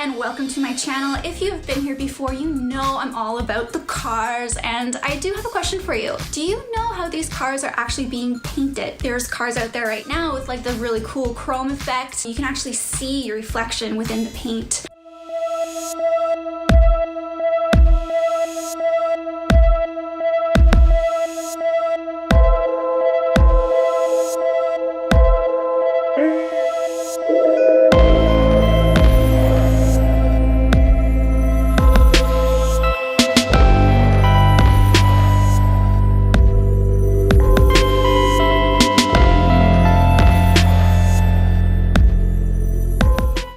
and welcome to my channel. If you've been here before, you know I'm all about the cars, and I do have a question for you. Do you know how these cars are actually being painted? There's cars out there right now with like the really cool chrome effect. You can actually see your reflection within the paint.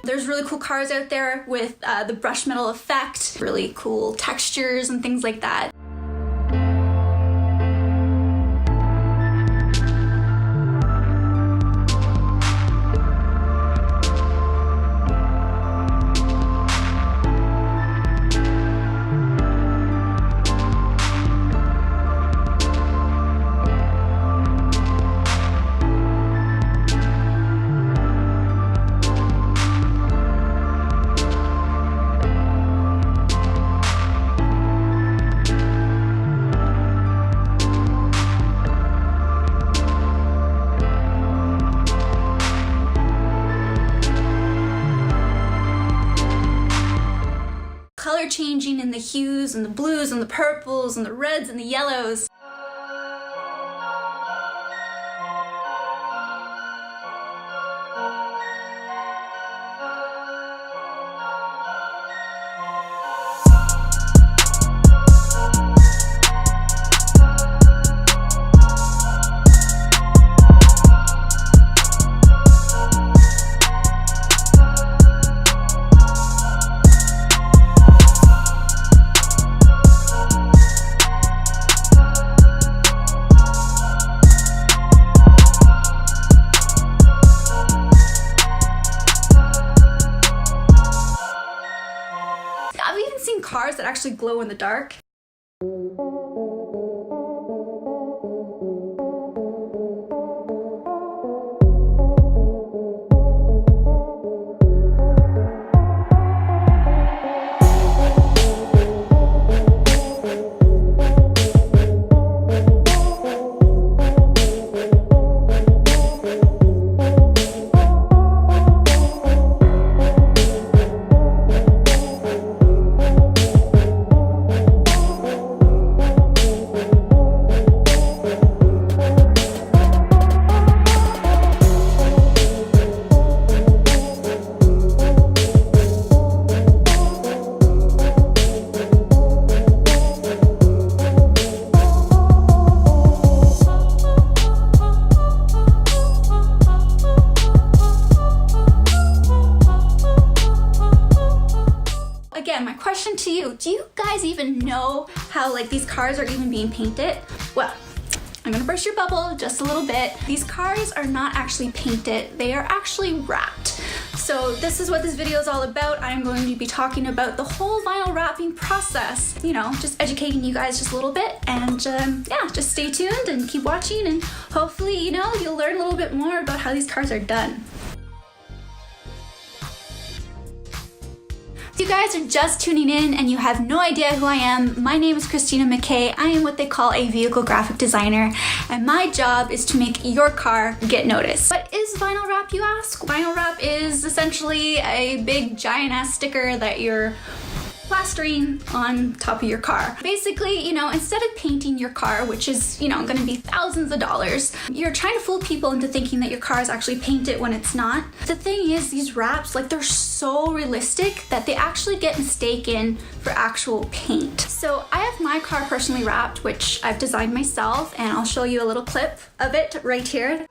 There's really cool cars out there with the brush metal effect, really cool textures and things like that. Color changing in the hues and the blues and the purples and the reds and the yellows. I've even seen cars that actually glow in the dark. Again, my question to you, do you guys even know how like these cars are even being painted? Well, I'm gonna burst your bubble just a little bit. These cars are not actually painted, they are actually wrapped. So this is what this video is all about. I'm going to be talking about the whole vinyl wrapping process, you know, just educating you guys just a little bit, and yeah, just stay tuned and keep watching, and hopefully, you know, you'll learn a little bit more about how these cars are done. If you guys are just tuning in and you have no idea who I am, my name is Christina McKay. I am what they call a vehicle graphic designer, and my job is to make your car get noticed. What is vinyl wrap, you ask? Vinyl wrap is essentially a big giant ass sticker that you're plastering on top of your car. Basically, you know, instead of painting your car, which is, you know, gonna be thousands of dollars, you're trying to fool people into thinking that your car is actually painted when it's not. The thing is, these wraps, like, they're so realistic that they actually get mistaken for actual paint. So I have my car personally wrapped, which I've designed myself, and I'll show you a little clip of it right here.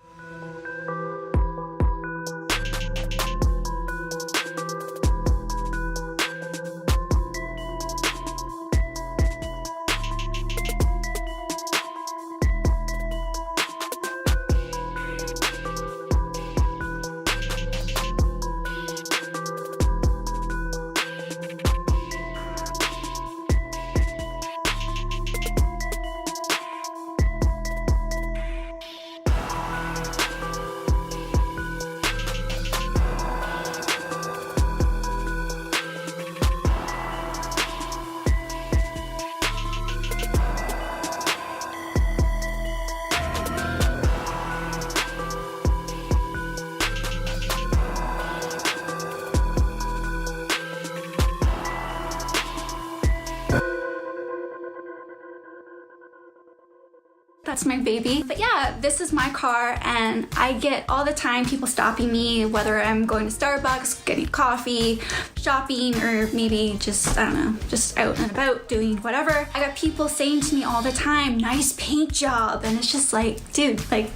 That's my baby. But yeah, this is my car, and I get all the time people stopping me, whether I'm going to Starbucks, getting coffee, shopping, or maybe just, I don't know, just out and about doing whatever. I got people saying to me all the time, nice paint job. And it's just like, dude, like,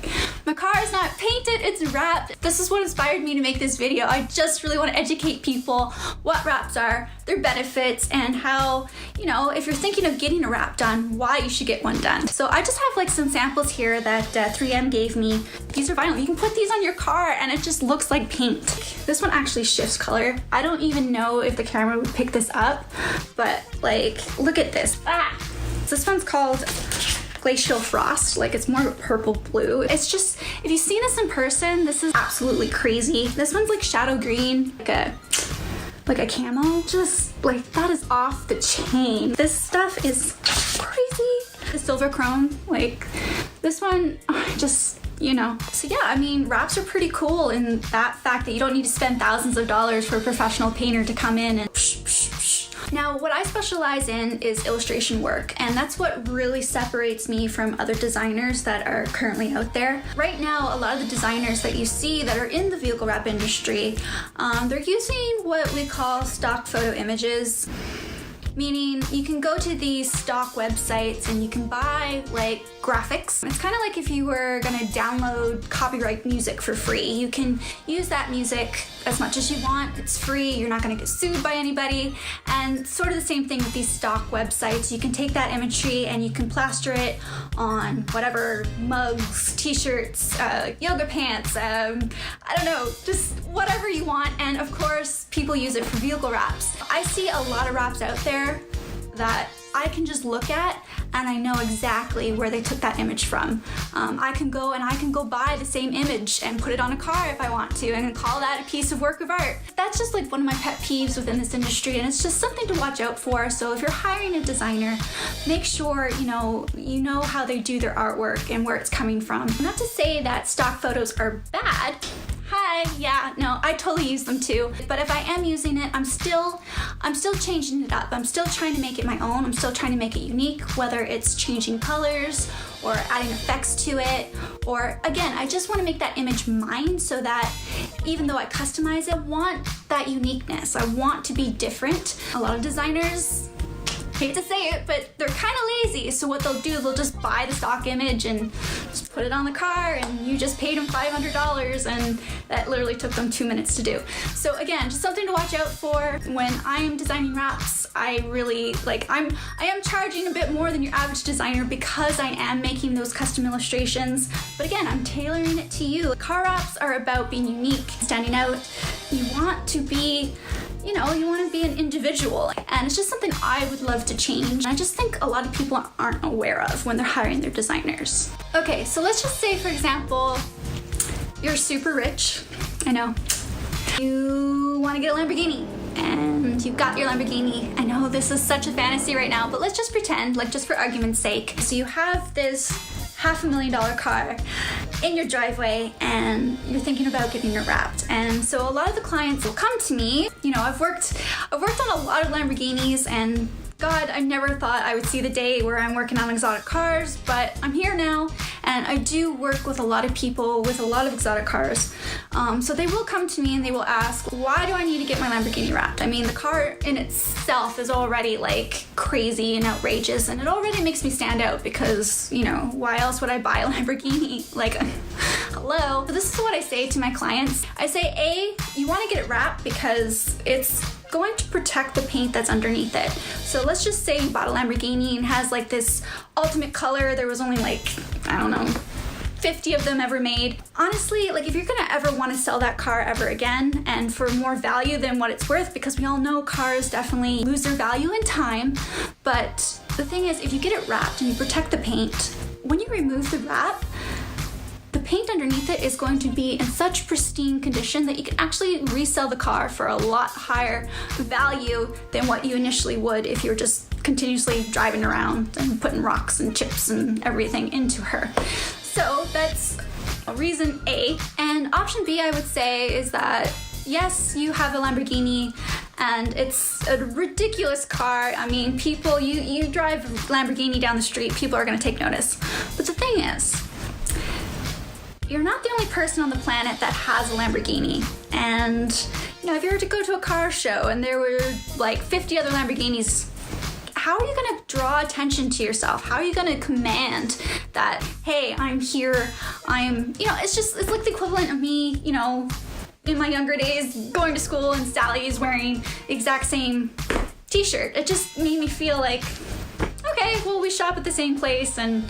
my car is not painted, it's wrapped. This is what inspired me to make this video. I just really want to educate people what wraps are, their benefits, and how, you know, if you're thinking of getting a wrap done, why you should get one done. So I just have like some samples here that 3M gave me. These are vinyl. You can put these on your car and it just looks like paint. This one actually shifts color. I don't even know if the camera would pick this up, but like, look at this. This one's called Glacial Frost. Like, it's more purple blue. It's just, if you've seen this in person, this is absolutely crazy. This one's like shadow green, like a camo. Just like, that is off the chain. This stuff is crazy. The silver chrome, like this one, just, you know. So yeah, I mean, wraps are pretty cool in that fact that you don't need to spend thousands of dollars for a professional painter to come in and Now, what I specialize in is illustration work, and that's what really separates me from other designers that are currently out there. Right now, a lot of the designers that you see that are in the vehicle wrap industry, they're using what we call stock photo images. Meaning you can go to these stock websites and you can buy like graphics. It's kind of like if you were gonna download copyright music for free. You can use that music as much as you want. It's free, you're not gonna get sued by anybody. And sort of the same thing with these stock websites. You can take that imagery and you can plaster it on whatever, mugs, t-shirts, yoga pants, I don't know, just whatever you want. And of course, people use it for vehicle wraps. I see a lot of wraps out there that I can just look at and I know exactly where they took that image from. I can go buy the same image and put it on a car if I want to and call that a piece of work of art. That's just like one of my pet peeves within this industry, and it's just something to watch out for. So if you're hiring a designer, make sure you know how they do their artwork and where it's coming from. Not to say that stock photos are bad. Yeah, no, I totally use them too. But if I am using it, I'm still changing it up. I'm still trying to make it my own. I'm still trying to make it unique, whether it's changing colors or adding effects to it, or again, I just want to make that image mine so that even though I customize it, I want that uniqueness. I want to be different. A lot of designers, hate to say it, but they're kind of lazy. So what they'll do, they'll just buy the stock image and just put it on the car, and you just paid them $500, and that literally took them 2 minutes to do. So again, just something to watch out for. When I am designing wraps, I really I am charging a bit more than your average designer because I am making those custom illustrations. But again, I'm tailoring it to you. Car wraps are about being unique, standing out. You want to be an individual, and it's just something I would love to change. I just think a lot of people aren't aware of when they're hiring their designers. Okay, so let's just say, for example, you're super rich. I know. You want to get a Lamborghini, and you got your Lamborghini. I know this is such a fantasy right now, but let's just pretend, like, just for argument's sake. So you have this $500,000 car in your driveway and you're thinking about getting it wrapped. And so a lot of the clients will come to me. You know, I've worked on a lot of Lamborghinis, and God, I never thought I would see the day where I'm working on exotic cars, but I'm here now, and I do work with a lot of people with a lot of exotic cars. So they will come to me and they will ask, why do I need to get my Lamborghini wrapped? I mean, the car in itself is already like crazy and outrageous, and it already makes me stand out because, you know, why else would I buy a Lamborghini? Like, hello. So this is what I say to my clients. I say, A, you want to get it wrapped because it's going to protect the paint that's underneath it. So let's just say you bought a Lamborghini and has like this ultimate color. There was only like, I don't know, 50 of them ever made. Honestly, like, if you're gonna ever want to sell that car ever again and for more value than what it's worth, because we all know cars definitely lose their value in time, but the thing is, if you get it wrapped and you protect the paint, when you remove the wrap, the paint underneath it is going to be in such pristine condition that you can actually resell the car for a lot higher value than what you initially would if you were just continuously driving around and putting rocks and chips and everything into her. So that's reason A. And option B, I would say, is that yes, you have a Lamborghini and it's a ridiculous car. I mean, people, you drive Lamborghini down the street, people are gonna take notice. But the thing is, you're not the only person on the planet that has a Lamborghini. And, if you were to go to a car show and there were like 50 other Lamborghinis, how are you gonna draw attention to yourself? How are you gonna command that, hey, I'm here, it's like the equivalent of me, in my younger days, going to school and Sally's wearing the exact same t-shirt. It just made me feel like, okay, well, we shop at the same place, and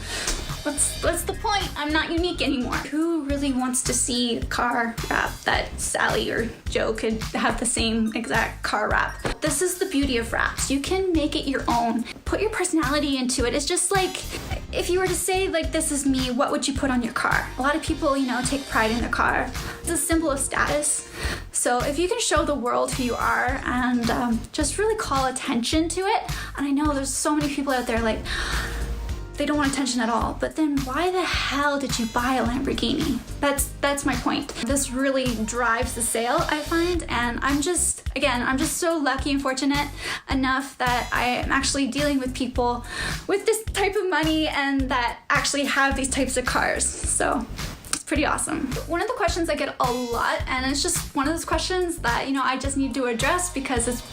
what's the point? I'm not unique anymore. Who really wants to see a car wrap that Sally or Joe could have the same exact car wrap? This is the beauty of wraps. You can make it your own. Put your personality into it. It's just like, if you were to say, like, this is me, what would you put on your car? A lot of people, take pride in their car. It's a symbol of status. So if you can show the world who you are and just really call attention to it, and I know there's so many people out there like, they don't want attention at all, but then why the hell did you buy a Lamborghini? That's my point. This really drives the sale, I find, and I'm just so lucky and fortunate enough that I am actually dealing with people with this type of money and that actually have these types of cars. So it's pretty awesome. One of the questions I get a lot, and it's just one of those questions that, I just need to address because it's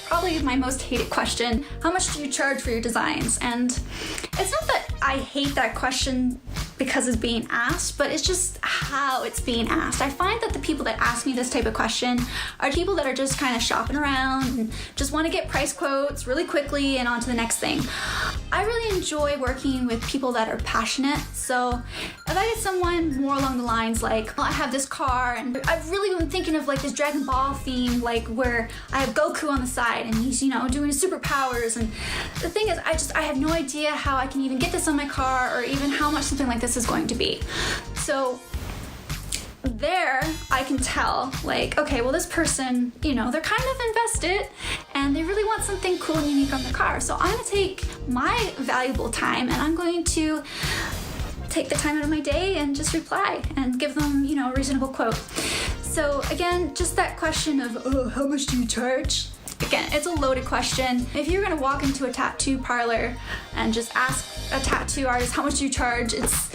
probably my most hated question: how much do you charge for your designs? And it's not that I hate that question because it's being asked, but it's just how it's being asked. I find that the people that ask me this type of question are people that are just kind of shopping around and just want to get price quotes really quickly and on to the next thing. I really enjoy working with people that are passionate. So if I get someone more along the lines like, I have this car and I've really been thinking of like this Dragon Ball theme, like where I have Goku on the side and he's, doing his superpowers. And the thing is, I have no idea how I can even get this on my car or even how much something like this is going to be. So there I can tell, like, okay, well, this person, they're kind of invested and they really want something cool and unique on their car. So I'm gonna take my valuable time and I'm going to take the time out of my day and just reply and give them, a reasonable quote. So again, just that question of, how much do you charge? Again, it's a loaded question. If you're gonna walk into a tattoo parlor and just ask a tattoo artist, how much do you charge? It's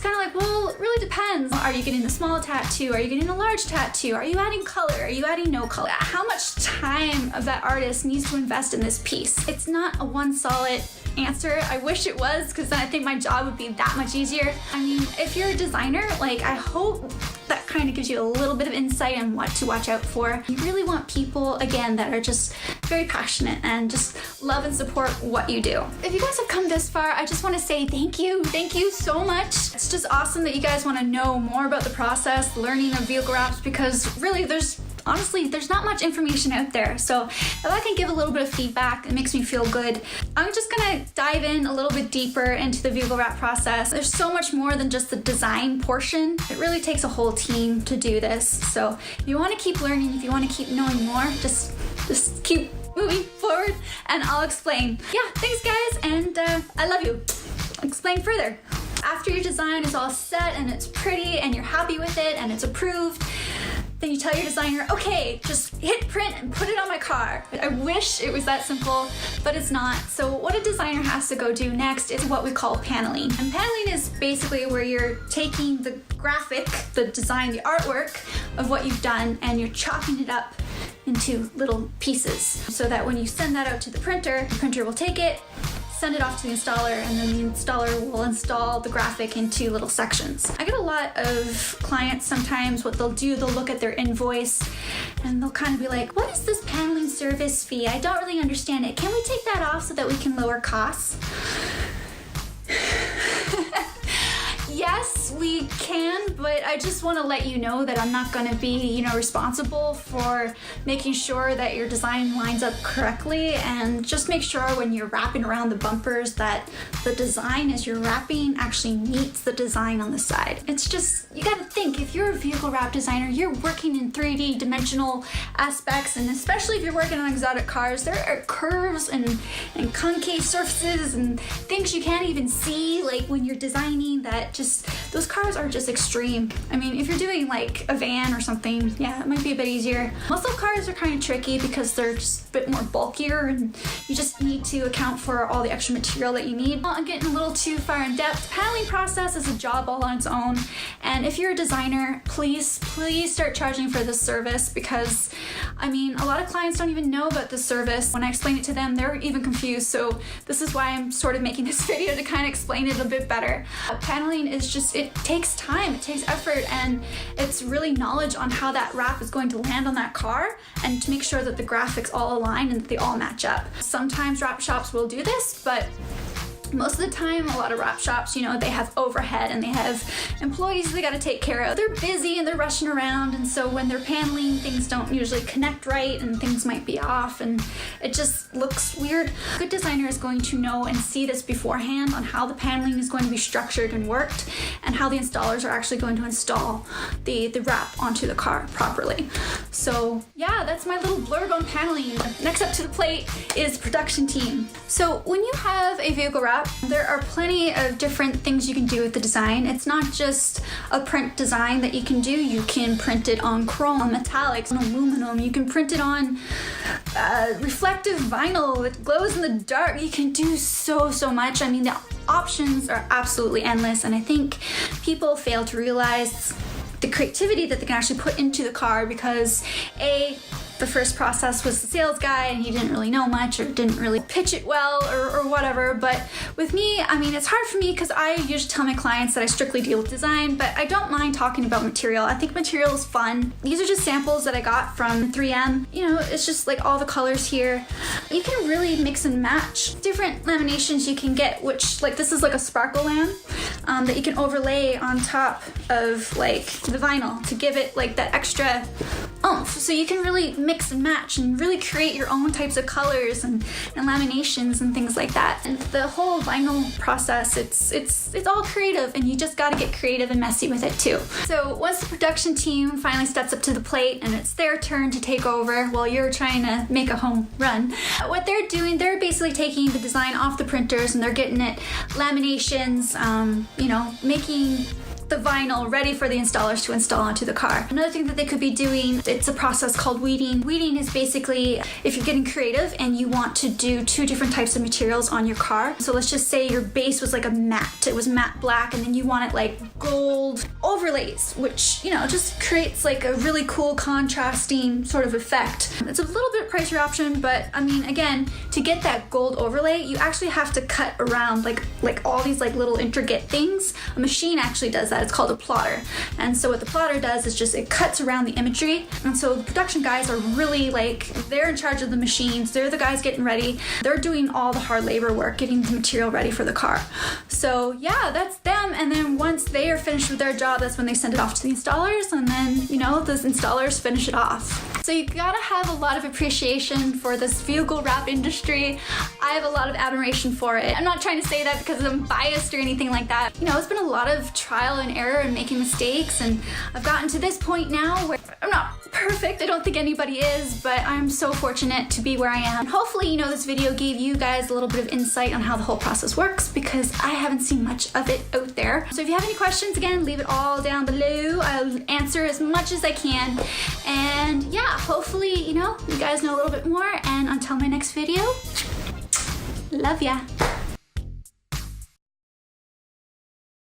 kind of like, well, it really depends. Are you getting a small tattoo? Are you getting a large tattoo? Are you adding color? Are you adding no color? How much time of that artist needs to invest in this piece? It's not a one solid answer. I wish it was, because then I think my job would be that much easier. I mean, if you're a designer, like, I hope that kind of gives you a little bit of insight on what to watch out for. You really want people, again, that are just very passionate and just love and support what you do. If you guys have come this far, I just want to say thank you. Thank you so much. It's just awesome that you guys want to know more about the process, learning of vehicle wraps, because really honestly, there's not much information out there. So if I can give a little bit of feedback, it makes me feel good. I'm just gonna dive in a little bit deeper into the vehicle wrap process. There's so much more than just the design portion. It really takes a whole team to do this. So if you wanna keep learning, if you wanna keep knowing more, just keep moving forward and I'll explain. Yeah, thanks guys, and I love you. I'll explain further. After your design is all set and it's pretty and you're happy with it and it's approved, then you tell your designer, okay, just hit print and put it on my car. I wish it was that simple, but it's not. So what a designer has to go do next is what we call paneling. And paneling is basically where you're taking the graphic, the design, the artwork of what you've done, and you're chopping it up into little pieces so that when you send that out to the printer will take it, send it off to the installer, and then the installer will install the graphic into little sections. I get a lot of clients sometimes, what they'll do, they'll look at their invoice and they'll kind of be like, what is this paneling service fee? I don't really understand it. Can we take that off so that we can lower costs? Yes, we can, but I just want to let you know that I'm not going to be, responsible for making sure that your design lines up correctly, and just make sure when you're wrapping around the bumpers that the design as you're wrapping actually meets the design on the side. It's just, you got to think, if you're a vehicle wrap designer, you're working in 3D dimensional aspects, and especially if you're working on exotic cars, there are curves and concave surfaces and things you can't even see, like when you're designing, that just those cars are just extreme. I mean, if you're doing like a van or something, yeah, it might be a bit easier. Muscle cars are kind of tricky because they're just a bit more bulkier and you just need to account for all the extra material that you need. Well, I'm getting a little too far in depth. Paneling process is a job all on its own, and if you're a designer, please start charging for this service, because I mean, a lot of clients don't even know about this service. When I explain it to them, they're even confused, so this is why I'm sort of making this video, to kind of explain it a bit better. Paneling is just, it takes time, it takes effort, and it's really knowledge on how that wrap is going to land on that car and to make sure that the graphics all align and that they all match up. Sometimes wrap shops will do this, but most of the time, a lot of wrap shops, you know, they have overhead and they have employees they gotta take care of. They're busy and they're rushing around, and so when they're paneling, things don't usually connect right and things might be off and it just looks weird. A good designer is going to know and see this beforehand on how the paneling is going to be structured and worked, and how the installers are actually going to install the wrap onto the car properly. So yeah, that's my little blurb on paneling. Next up to the plate is production team. So when you have a vehicle wrap, there are plenty of different things you can do with the design. It's not just a print design that you can do. You can print it on chrome, on metallics, on aluminum. You can print it on reflective vinyl that glows in the dark. You can do so much. I mean, the options are absolutely endless, and I think people fail to realize the creativity that they can actually put into the car, because the first process was the sales guy and he didn't really know much or didn't really pitch it well or whatever. But with me, I mean, it's hard for me because I usually tell my clients that I strictly deal with design, but I don't mind talking about material. I think material is fun. These are just samples that I got from 3M. You know, it's just like all the colors here. You can really mix and match different laminations you can get, which, like, this is like a sparkle lamp that you can overlay on top of like the vinyl to give it like that extra oomph. So you can really mix and match and really create your own types of colors and laminations and things like that. And the whole vinyl process, it's all creative, and you just gotta get creative and messy with it too. So once the production team finally steps up to the plate and it's their turn to take over while you're trying to make a home run, what they're doing, they're basically taking the design off the printers and they're getting it laminations, you know, making the vinyl ready for the installers to install onto the car. Another thing that they could be doing, it's a process called weeding. Weeding is basically if you're getting creative and you want to do two different types of materials on your car. So let's just say your base was like a matte, it was matte black, and then you want it like gold overlays, which, you know, just creates like a really cool contrasting sort of effect. It's a little bit pricier option, but I mean, again, to get that gold overlay, you actually have to cut around like all these like little intricate things. A machine actually does that. It's called a plotter. And so what the plotter does is just it cuts around the imagery. And so the production guys are really like, they're in charge of the machines. They're the guys getting ready. They're doing all the hard labor work, getting the material ready for the car. So yeah, that's them. And then once they are finished with their job, that's when they send it off to the installers. And then, you know, the installers finish it off. So you gotta have a lot of appreciation for this vehicle wrap industry. I have a lot of admiration for it. I'm not trying to say that because I'm biased or anything like that. You know, it's been a lot of trial and error and making mistakes, and I've gotten to this point now where I'm not perfect. I don't think anybody is, but I'm so fortunate to be where I am. And hopefully, you know, this video gave you guys a little bit of insight on how the whole process works, because I haven't seen much of it out there. So if you have any questions, again, leave it all down below. I'll answer as much as I can. And yeah, hopefully, you know, you guys know a little bit more. And until my next video, love ya.